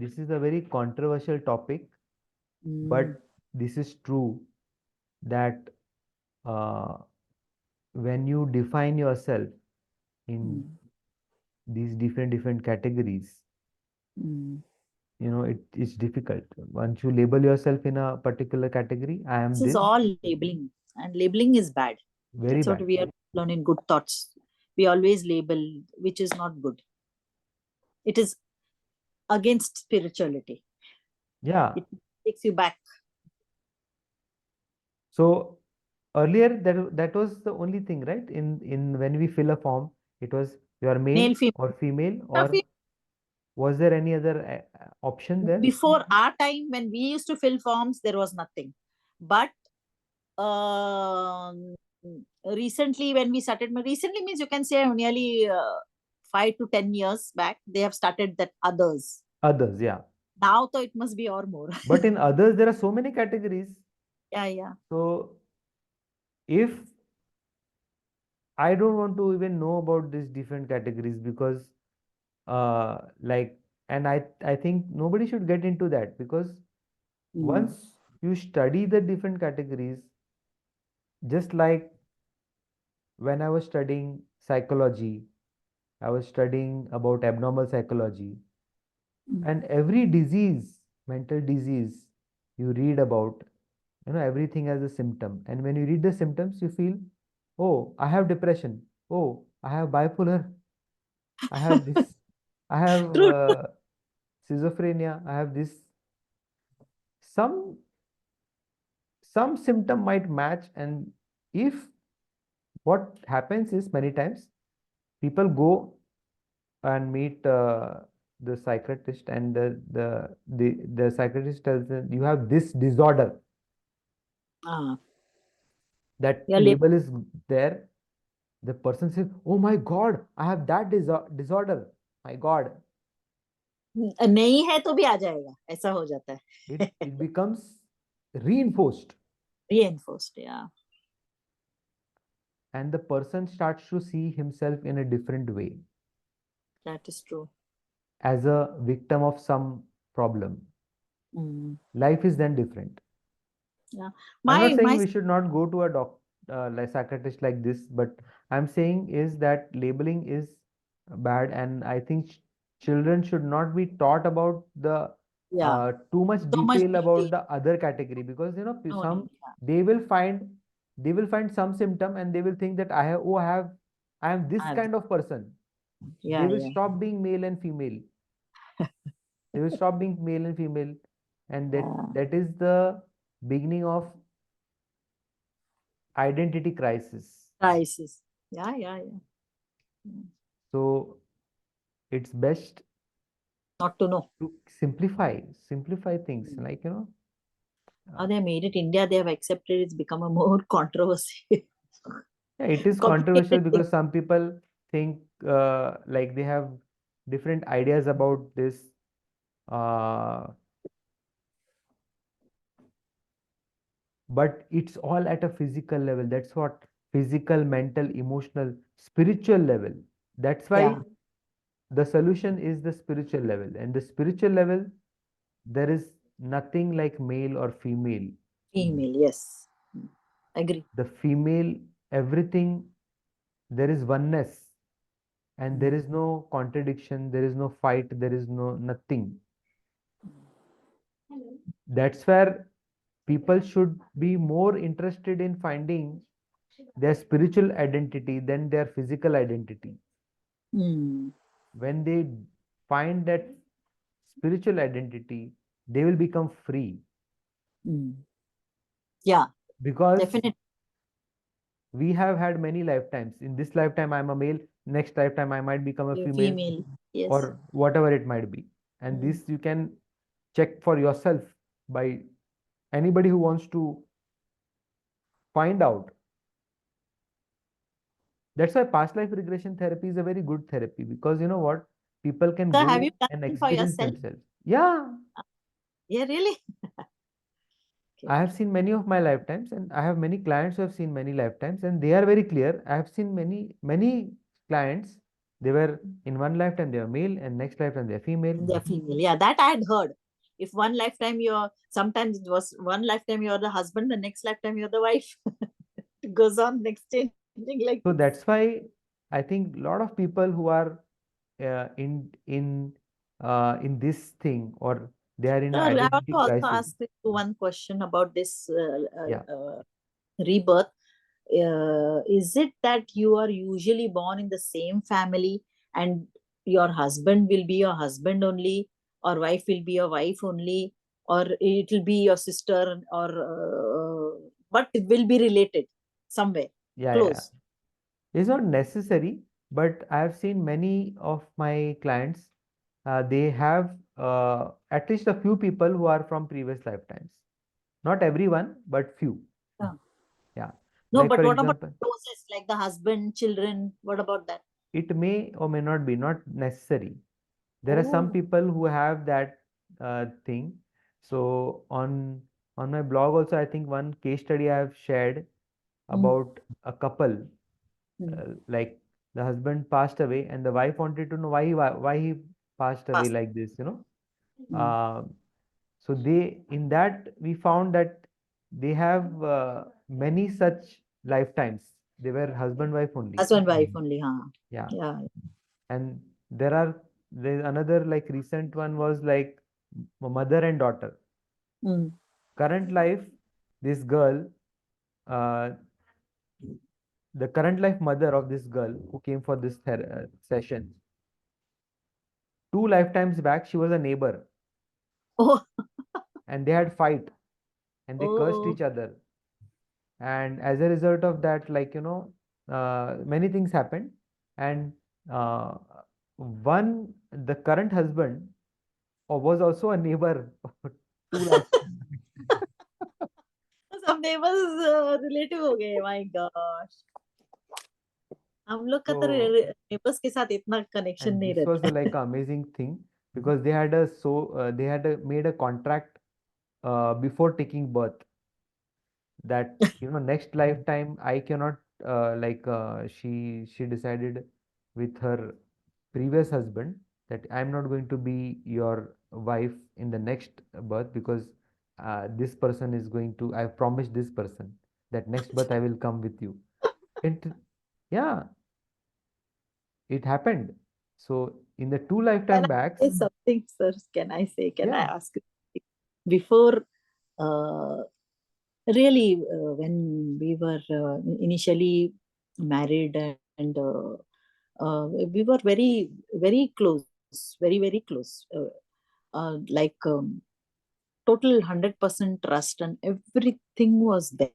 this is a very controversial topic, Mm, but this is true that uh, when you define yourself in mm, these different categories, mm. it's difficult. Once you label yourself in a particular category, I am This is this, all labeling, and labeling is bad. very That's what bad. we are learning in good thoughts. We always label, which is not good. It is against spirituality. Yeah. It takes you back. So earlier that was the only thing, right? In when we fill a form, it was you are male Male, female. or female, Yeah, or was there any other option there? before our time, when we used to fill forms, there was nothing. But um, recently, when we started, recently means you can say nearly 5 to 10 years back, they have started that others. Others, yeah. Now, though, it must be or more. But in others, there are so many categories. Yeah, yeah. So if I don't want to even know about these different categories because like, and I think nobody should get into that, because Mm. once you study the different categories, just like when I was studying psychology, I was studying about abnormal psychology, Mm. and every disease, mental disease, you read about, everything has a symptom. And when you read the symptoms, you feel, oh, I have depression. Oh, I have bipolar. I have this. I have True. schizophrenia. I have this. Some some symptom might match, and if what happens is many times people go and meet the psychiatrist, and the psychiatrist tells them you have this disorder. Ah, That yeah, label is there. The person says, oh my god, I have that disorder. My god. नहीं है तो भी आ जाएगा, ऐसा हो जाता it है. it becomes reinforced, Reinforced, yeah. and the person starts to see himself in a different way, That is true. as a victim of some problem. Mm. Life is then different. Yeah. I'm not saying My we should not go to a like psychiatrist like this, but I'm saying is that labeling is bad, and I think children should not be taught about the yeah, too much so much detail detail. about the other category, because No some need. Yeah. they will find some symptom, and they will think that I am this Ah, kind of person. They yeah, will yeah. stop being male and female. They will stop being male and female, and Yeah. that is the beginning of identity crisis. Crisis. Yeah, yeah, yeah. Mm. So it's best Not to know. to simplify things, Mm. like Now uh, they made it India, they have accepted, it's become a more controversy. yeah, it is controversial Complicated thing. because some people think like they have different ideas about this, uh, but it's all at a physical level. That's what, physical, mental, emotional, spiritual level. That's why Yeah. the solution is the spiritual level, and the spiritual level, there is nothing like male or female. Female, yes. Mm. Agree. The female, everything, there is oneness, and there Mm. is no contradiction, there is no fight, there is no nothing. That's where people should be more interested in finding their spiritual identity than their physical identity. Mm. When they find that spiritual identity, they will become free, Mm. Yeah, because definitely. we have had many lifetimes. In this lifetime I'm a male, next lifetime I might become a female, Female, yes. or whatever it might be. And Mm. this you can check for yourself by anybody who wants to find out. That's why past life regression therapy is a very good therapy, because you know what, people can So have you go done and it for experience yourself? themselves. Yeah, Yeah, really? I Okay. have seen many of my lifetimes, and I have many clients who have seen many lifetimes, and they are very clear. I have seen many clients They were in one lifetime they were male, and next lifetime they are female. They're female. Yeah, that I had heard. If one lifetime you're, sometimes it was one lifetime you're the husband, the next lifetime you're the wife. It goes on next changing like So this. that's why I think a lot of people who are in this thing, or they are in So the I want identity to also crisis. ask you one question about this Yeah, rebirth. Is it that you are usually born in the same family and your husband will be your husband only, or wife will be your wife only, or it will be your sister, or but it will be related somewhere yeah. close? It's not necessary, but I have seen many of my clients, they have at least a few people who are from previous lifetimes. Not everyone, but few. Yeah. Yeah. No, Like but for what about example, closest, like the husband, children? What about that? it may or may not be, not necessary. There are some Oh. people who have that thing. So on my blog also, I think one case study I have shared Mm, about a couple, mm. like the husband passed away and the wife wanted to know why he passed away Fast. like this, Mm. uh, so they, in that we found that they have many such lifetimes. They were husband wife only. Husband, wife only, huh? Yeah. Yeah. And there's another, like recent one was like mother and daughter. Mm. Current life, this girl, uh, the current life mother of this girl who came for this session, 2 lifetimes back, she was a neighbor, Oh, and they had fight and they cursed oh. each other. And as a result of that, like, many things happened. And uh, the current husband was also a neighbor 2 lifetimes. सब neighbors relative हो गए. My gosh. हम लोग का तो So, neighbors के साथ इतना connection and नहीं this was रहता like है. an amazing thing because they had made a contract before taking birth, that next lifetime I cannot, she decided with her previous husband that I'm not going to be your wife in the next birth, because this person is going to, I've promised this person that next birth I will come with you. And yeah, it happened. So in the two Can lifetime I backs, say something, sir? Can I say? Can I yeah, ask you? Before, uh, really, when we were initially married, and we were very, very close, very, very close. Like total 100% trust, and everything was there.